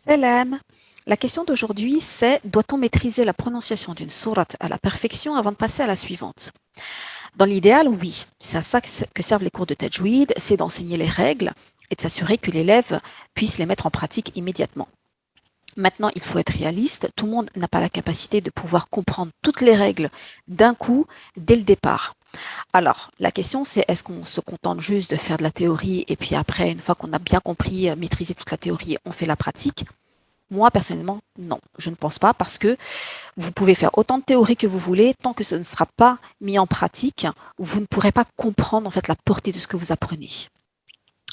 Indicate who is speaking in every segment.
Speaker 1: Salam. La question d'aujourd'hui, c'est doit-on maîtriser la prononciation d'une sourate à la perfection avant de passer à la suivante? Dans l'idéal, oui. C'est à ça que servent les cours de tajwid, c'est d'enseigner les règles et de s'assurer que l'élève puisse les mettre en pratique immédiatement. Maintenant, il faut être réaliste. Tout le monde n'a pas la capacité de pouvoir comprendre toutes les règles d'un coup dès le départ. Alors, la question, c'est est-ce qu'on se contente juste de faire de la théorie et puis après, une fois qu'on a bien compris, maîtrisé toute la théorie, on fait la pratique? Moi, personnellement, non, je ne pense pas parce que vous pouvez faire autant de théorie que vous voulez, tant que ce ne sera pas mis en pratique, vous ne pourrez pas comprendre en fait la portée de ce que vous apprenez.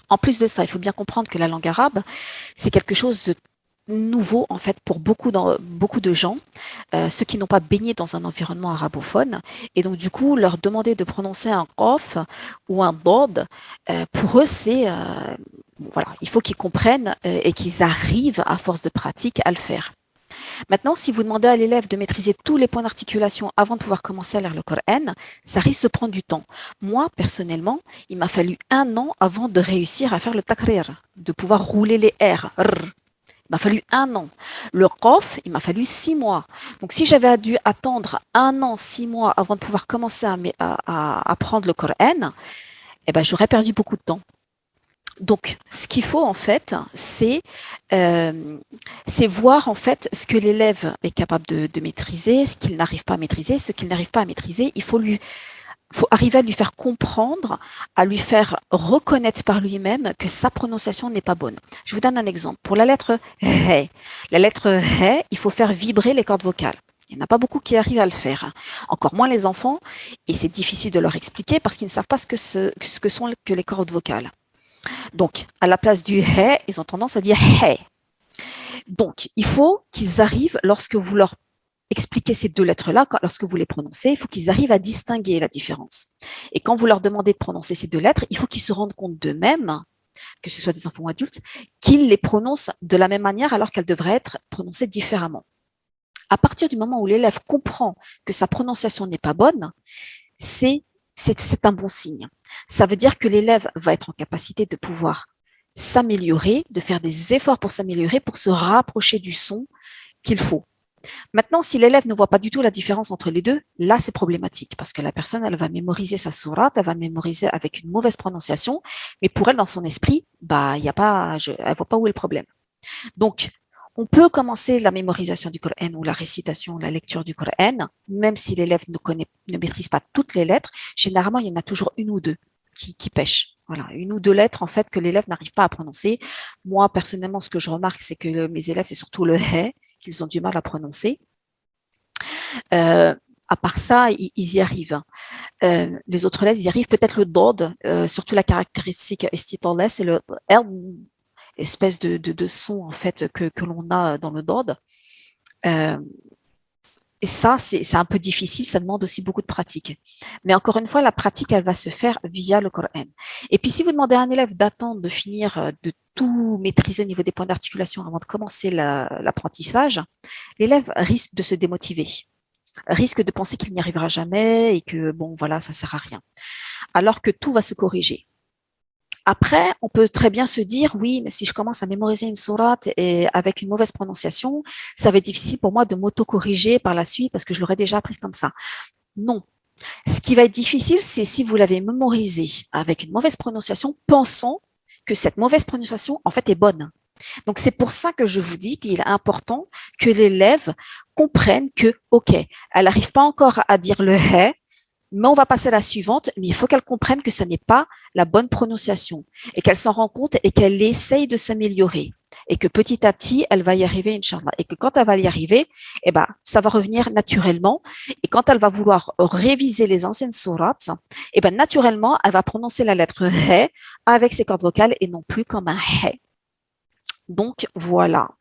Speaker 1: En plus de ça, il faut bien comprendre que la langue arabe, c'est quelque chose de nouveau en fait pour beaucoup de gens, ceux qui n'ont pas baigné dans un environnement arabophone. Et donc du coup, leur demander de prononcer un qaf ou un dod, pour eux, c'est voilà, il faut qu'ils comprennent et qu'ils arrivent à force de pratique à le faire. Maintenant, si vous demandez à l'élève de maîtriser tous les points d'articulation avant de pouvoir commencer à lire le Coran, ça risque de prendre du temps. Moi, personnellement, il m'a fallu 1 an avant de réussir à faire le takrir, de pouvoir rouler les R. Il m'a fallu 1 an. Le Qaf, il m'a fallu 6 mois. Donc, si j'avais dû attendre 1 an, 6 mois avant de pouvoir commencer à apprendre le Coran, eh ben, j'aurais perdu beaucoup de temps. Donc, ce qu'il faut en fait, euh, c'est voir en fait ce que l'élève est capable de maîtriser, ce qu'il n'arrive pas à maîtriser, ce qu'il n'arrive pas à maîtriser. Faut arriver à lui faire comprendre, à lui faire reconnaître par lui-même que sa prononciation n'est pas bonne. Je vous donne un exemple. Pour la lettre He, il faut faire vibrer les cordes vocales. Il n'y en a pas beaucoup qui arrivent à le faire, encore moins les enfants, et c'est difficile de leur expliquer parce qu'ils ne savent pas ce que sont que les cordes vocales. Donc, à la place du He, ils ont tendance à dire He. Donc, il faut qu'ils arrivent, lorsque vous leur expliquez ces deux lettres-là, lorsque vous les prononcez, il faut qu'ils arrivent à distinguer la différence. Et quand vous leur demandez de prononcer ces deux lettres, il faut qu'ils se rendent compte d'eux-mêmes, que ce soit des enfants ou adultes, qu'ils les prononcent de la même manière alors qu'elles devraient être prononcées différemment. À partir du moment où l'élève comprend que sa prononciation n'est pas bonne, c'est un bon signe. Ça veut dire que l'élève va être en capacité de pouvoir s'améliorer, de faire des efforts pour s'améliorer, pour se rapprocher du son qu'il faut. Maintenant, si l'élève ne voit pas du tout la différence entre les deux, là, c'est problématique parce que la personne, elle va mémoriser sa sourate, elle va mémoriser avec une mauvaise prononciation, mais pour elle, dans son esprit, bah, il y a pas, elle voit pas où est le problème. Donc, on peut commencer la mémorisation du Coran ou la récitation, la lecture du Coran, même si l'élève ne maîtrise pas toutes les lettres. Généralement, il y en a toujours une ou deux qui pêchent. Voilà, une ou deux lettres en fait que l'élève n'arrive pas à prononcer. Moi, personnellement, ce que je remarque, c'est que mes élèves, c'est surtout le he qu'ils ont du mal à prononcer. À part ça, ils y arrivent. Les autres lettres, ils y arrivent. Peut-être le dod, surtout la caractéristique estitale, c'est le R, espèce de son en fait que l'on a dans le dod. Euh, et ça, c'est un peu difficile, ça demande aussi beaucoup de pratique. Mais encore une fois, la pratique, elle va se faire via le Coran. Et puis, si vous demandez à un élève d'attendre de finir de tout maîtriser au niveau des points d'articulation avant de commencer l'apprentissage, l'élève risque de se démotiver, risque de penser qu'il n'y arrivera jamais et que, bon, voilà, ça sert à rien. Alors que tout va se corriger. Après, on peut très bien se dire, oui, mais si je commence à mémoriser une sourate et avec une mauvaise prononciation, ça va être difficile pour moi de m'auto-corriger par la suite parce que je l'aurais déjà apprise comme ça. Non. Ce qui va être difficile, c'est si vous l'avez mémorisé avec une mauvaise prononciation, pensant que cette mauvaise prononciation, en fait, est bonne. Donc, c'est pour ça que je vous dis qu'il est important que l'élève comprenne que, OK, elle n'arrive pas encore à dire le he, mais on va passer à la suivante, mais il faut qu'elle comprenne que ce n'est pas la bonne prononciation et qu'elle s'en rend compte et qu'elle essaye de s'améliorer et que petit à petit, elle va y arriver, Inch'Allah. Et que quand elle va y arriver, eh ben, ça va revenir naturellement. Et quand elle va vouloir réviser les anciennes sourates, eh ben, naturellement, elle va prononcer la lettre He avec ses cordes vocales et non plus comme un He. Donc, voilà.